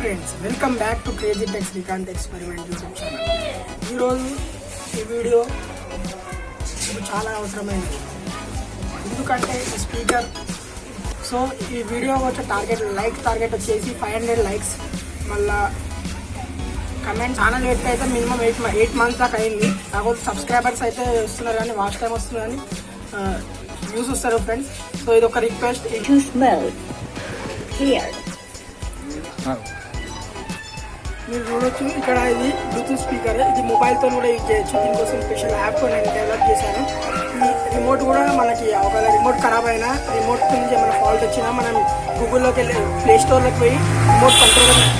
Friends, welcome back to crazy tech Srikanth experiment YouTube channel. ఈరోజు ఈ video చాలా అవసరమైనది, ఎందుకంటే ఈ స్పీకర్. సో ఈ వీడియో వచ్చే టార్గెట్ వచ్చేసి 500 లైక్స్. మళ్ళా కమెంట్ ఛానల్ అయితే మినిమం 8 మంత్స్ దాకా అయింది. కాకపోతే సబ్స్క్రైబర్స్ అయితే వస్తున్నారు కానీ వాచ్ టైం వస్తుంది కానీ వ్యూస్ వస్తారు ఫ్రెండ్స్. సో ఇది ఒక రిక్వెస్ట్. మీరు చూడొచ్చు ఇక్కడ, ఇది బ్లూటూత్ స్పీకర్. ఇది మొబైల్తో కూడా యూజ్ చేయొచ్చు. దీనికోసం స్పెషల్ యాప్ నేను డెవలప్ చేశాను. ఈ రిమోట్ కూడా మనకి ఒకవేళ రిమోట్ ఖరాబ్ అయినా, రిమోట్ నుంచి ఏమైనా ఫాల్ట్ వచ్చినా మనం గూగుల్లోకి వెళ్ళి ప్లే స్టోర్లోకి పోయి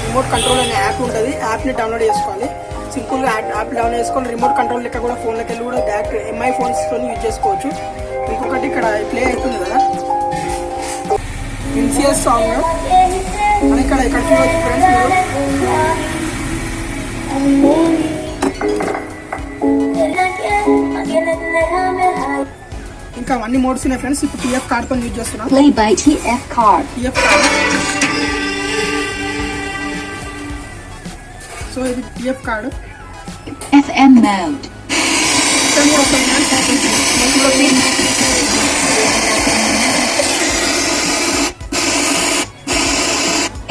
రిమోట్ కంట్రోల్ అనే యాప్ ఉంటుంది. యాప్ని డౌన్లోడ్ చేసుకోవాలి. సింపుల్గా యాప్ డౌన్లోడ్ చేసుకొని రిమోట్ కంట్రోల్ లెక్క కూడా ఫోన్లోకి వెళ్ళి కూడా డైరెక్ట్ ఎంఐ ఫోన్స్తో యూజ్ చేసుకోవచ్చు. ఇంకొకటి ఇక్కడ ప్లే అవుతుంది కదా mseal సాంగ్, మనం ఇక్కడ చూడవచ్చు ఫ్రెండ్స్. ఇంకా అన్ని మోడ్స్ ఉన్నాయి ఫ్రెండ్స్. ఇప్పుడు టీఎఫ్ కార్డ్ తో యూజ్ చేస్తున్నాం. TF card. సో ఇది TF card. FM mode.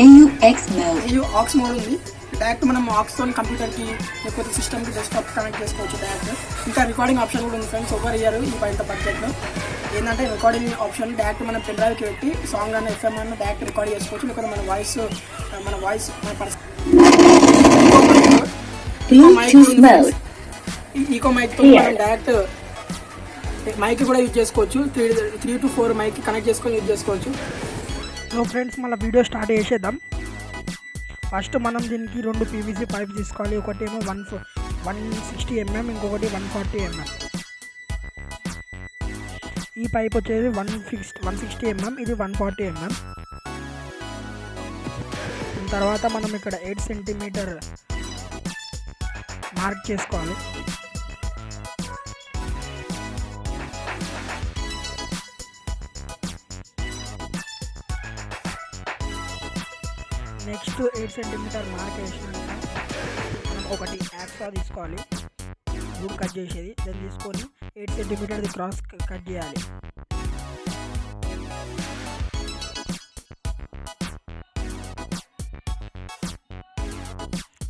AUX mode. AUX mode ఉంది. డైరెక్ట్ మనం ఆక్స్ తో కంప్యూటర్కి లేకపోతే సిస్టమ్కి డెస్క్టాప్ కనెక్ట్ చేసుకోవచ్చు డైరెక్ట్. ఇంకా రికార్డింగ్ ఆప్షన్ కూడా ఉంది ఫ్రెండ్స్. ఓవర్ ఇయర్ ఈ ఇంత బడ్జెట్లో ఏంటంటే రికార్డింగ్ ఆప్షన్ డైరెక్ట్ మనం పెన్ డ్రైవ్కి పెట్టి సాంగ్ అన్న ఎఫ్ఎం అన్న డైరెక్ట్ రికార్డ్ చేసుకోవచ్చు. లేకపోతే మన వాయిస్ ఈకో మైక్ తో మనం డైరెక్ట్ మైక్ కూడా యూజ్ చేసుకోవచ్చు. 3 to 4 మైక్ కనెక్ట్ చేసుకొని యూజ్ చేసుకోవచ్చు. సో ఫ్రెండ్స్, మళ్ళీ వీడియో స్టార్ట్ చేసేద్దాం. ఫస్ట్ మనం దీనికి 2 PVC పైప్ తీసుకోవాలి. ఒకటేమో 160 mm, ఇంకొకటి 140 mm. ఈ పైప్ వచ్చేది 160 mm, ఇది 140 mm. తర్వాత మనం ఇక్కడ 8 cm మార్క్ చేసుకోవాలి. నెక్స్ట్ 8 cm మార్క్ వేసినాక మనం ఒకటి యాక్సా తీసుకోవాలి, వుడ్ కట్ చేసేది. దాన్ని తీసుకొని 8 cm క్రాస్ కట్ చేయాలి.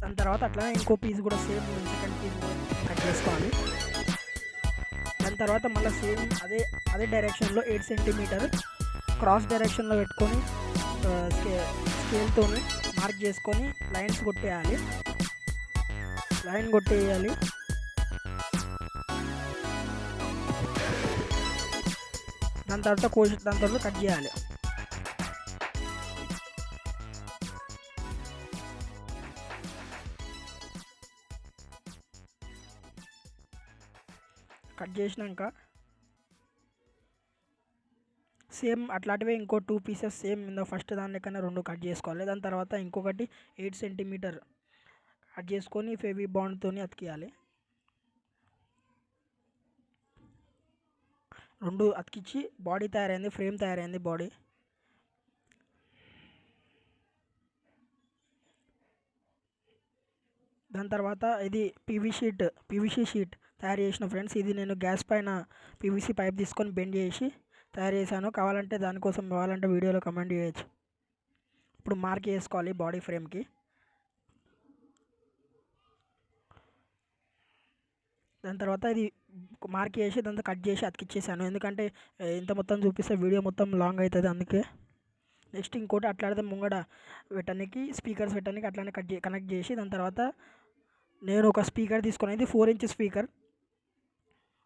దాని తర్వాత అట్లా ఇంకో పీస్ కూడా సేమ్ సెకండ్ పీస్ కట్ చేసుకోవాలి. దాని తర్వాత మళ్ళీ సేమ్ అదే డైరెక్షన్లో 8 cm క్రాస్ డైరెక్షన్లో పెట్టుకొని స్కేల్తో మార్క్ చేసుకొని లైన్స్ కొట్టేయాలి. దాని తర్వాత కట్ చేయాలి. కట్ చేసినాక సేమ్ అట్లాంటివే ఇంకో 2 పీసెస్ సేమ్ ఫస్ట్ దాని లెక్కన 2 కట్ చేసుకోవాలి. దాని తర్వాత ఇంకొకటి 8 cm కట్ చేసుకొని ఫెవిబాండ్తో అతికియాలి. 2 అతికించి బాడీ తయారైంది, ఫ్రేమ్ తయారైంది బాడీ. దాని తర్వాత ఇది పీవీసీ షీట్ తయారు చేసిన ఫ్రెండ్స్. ఇది నేను గ్యాస్ పైన పీవీసీ పైప్ తీసుకొని బెండ్ చేసి తయారు చేశాను. కావాలంటే వీడియోలో కమెంట్ చేయొచ్చు. ఇప్పుడు మార్క్ చేసుకోవాలి బాడీ ఫ్రేమ్కి. దాని తర్వాత ఇది మార్క్ చేసి దాంతో కట్ చేసి అతికిచ్చేసాను, ఎందుకంటే ఇంత మొత్తం చూపిస్తే వీడియో మొత్తం లాంగ్ అవుతుంది అందుకే. నెక్స్ట్ ఇంకోటి అట్లాడితే ముంగడ పెట్టడానికి, స్పీకర్స్ పెట్టడానికి అట్లానే కనెక్ట్ చేసి, దాని తర్వాత నేను ఒక స్పీకర్ తీసుకునేది 4 inch స్పీకర్.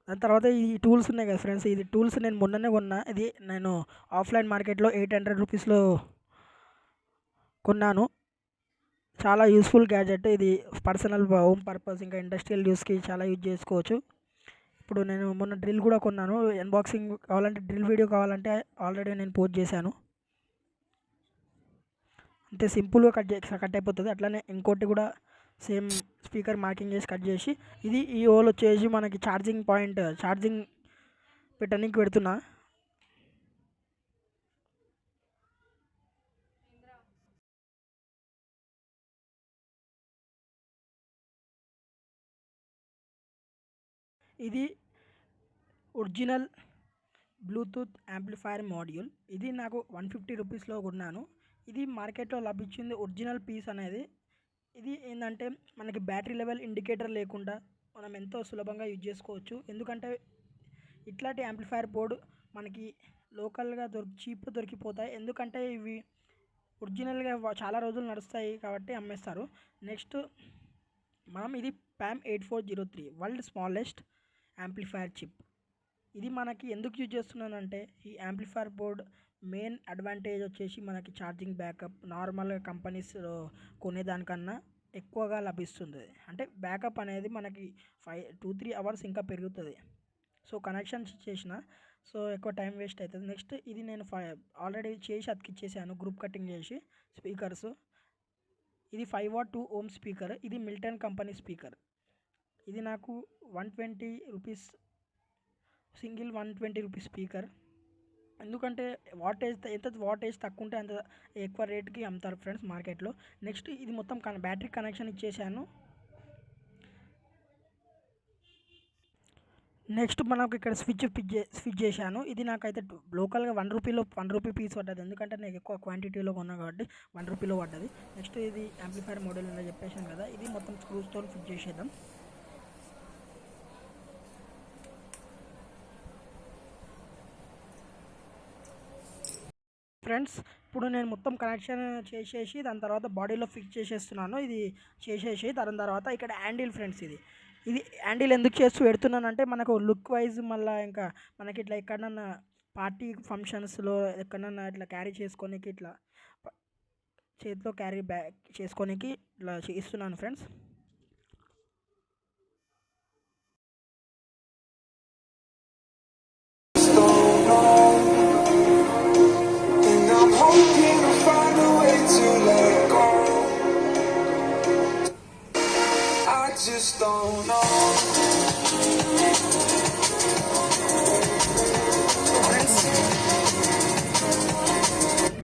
దాని తర్వాత ఈ టూల్స్ ఉన్నాయి కదా ఫ్రెండ్స్, ఇది టూల్స్ నేను మొన్ననే కొన్నా. ఇది నేను ఆఫ్లైన్ మార్కెట్లో 800 రూపీస్లో కొన్నాను. చాలా యూస్ఫుల్ గ్యాడ్జెట్ ఇది. పర్సనల్ హోమ్ పర్పస్ ఇంకా ఇండస్ట్రియల్ యూస్కి చాలా యూజ్ చేసుకోవచ్చు. ఇప్పుడు నేను మొన్న డ్రిల్ కూడా కొన్నాను. అన్బాక్సింగ్ కావాలంటే, డ్రిల్ వీడియో కావాలంటే ఆల్రెడీ నేను పోస్ట్ చేశాను. అంతే సింపుల్గా కట్ అయిపోతుంది. అట్లానే ఇంకోటి కూడా సేమ్ స్పీకర్ మార్కింగ్ చేసి కట్ చేసి, ఇది ఈ హోల్ వచ్చేసి మనకి ఛార్జింగ్ పెట్టడానికి పెడుతున్నా. ఇది ఒరిజినల్ బ్లూటూత్ యాంప్లిఫైర్ మాడ్యూల్. ఇది నాకు 150 రూపీస్లో కొన్నాను. ఇది మార్కెట్లో లభించింది ఒరిజినల్ పీస్ అనేది. ఇది ఏంటంటే మనకి బ్యాటరీ లెవెల్ ఇండికేటర్ లేకుండా మనం ఎంతో సులభంగా యూజ్ చేసుకోవచ్చు. ఎందుకంటే ఇట్లాంటి యాంప్లిఫైర్ బోర్డు మనకి లోకల్గా చీప్గా దొరికిపోతాయి. ఎందుకంటే ఇవి ఒరిజినల్గా చాలా రోజులు నడుస్తాయి కాబట్టి అమ్మేస్తారు. నెక్స్ట్ మనం ఇది PAM 8403 world smallest amplifier chip. ఇది మనకి ఎందుకు యూజ్ చేస్తున్నానంటే ఈ యాంప్లిఫైర్ బోర్డ్ మెయిన్ అడ్వాంటేజ్ వచ్చేసి మనకి ఛార్జింగ్ బ్యాకప్ నార్మల్గా కంపెనీస్లో కొనేదానికన్నా ఎక్కువగా లభిస్తుంది. అంటే బ్యాకప్ అనేది మనకి 2-3 అవర్స్ ఇంకా పెరుగుతుంది. సో కనెక్షన్స్ చేసిన సో ఎక్కువ టైం వేస్ట్ అవుతుంది. నెక్స్ట్ ఇది నేను ఆల్రెడీ చేసి అతికిచ్చేసాను గ్రూప్ కటింగ్ చేసి స్పీకర్స్. ఇది 5 వాట్ 2 ఓమ్ స్పీకర్. ఇది మిల్టన్ కంపెనీ స్పీకర్. ఇది నాకు 120 రూపీస్ సింగిల్ 120 రూపీస్ స్పీకర్. ఎందుకంటే ఎంత వాటేజ్ తక్కువ ఉంటే అంత ఎక్కువ రేట్కి అమ్ముతారు ఫ్రెండ్స్ మార్కెట్లో. నెక్స్ట్ ఇది మొత్తం బ్యాటరీ కనెక్షన్ ఇచ్చేసాను. నెక్స్ట్ మనకు ఇక్కడ స్విచ్ చేశాను. ఇది నాకైతే లోకల్గా 1 రూపీ పీస్ పడ్డది. ఎందుకంటే నేను ఎక్కువ క్వాంటిటీలో కొన్నా కాబట్టి 1 రూపీలో పడ్డది. నెక్స్ట్ ఇది యాంప్లిఫైర్ మోడల్ ఉందో చెప్పేసాను కదా, ఇది మొత్తం స్క్రూస్తో ఫిట్ చేసేద్దాం. ఫ్రెండ్స్ ఇప్పుడు నేను మొత్తం కనెక్షన్ చేసేసి దాని తర్వాత బాడీలో ఫిక్స్ చేసేస్తున్నాను. ఇది చేసేసి దాని తర్వాత ఇక్కడ హ్యాండిల్ ఫ్రెండ్స్, ఇది హ్యాండిల్ ఎందుకు చేస్తూ పెడుతున్నానంటే మనకు లుక్ వైజ్ మళ్ళీ ఇంకా మనకి ఇట్లా ఎక్కడన్నా పార్టీ ఫంక్షన్స్లో ఎక్కడన్నా ఇట్లా క్యారీ చేసుకోనికి ఇట్లా చేతిలో క్యారీ బ్యాగ్ చేసుకోనికి ఇట్లా ఇస్తున్నాను ఫ్రెండ్స్.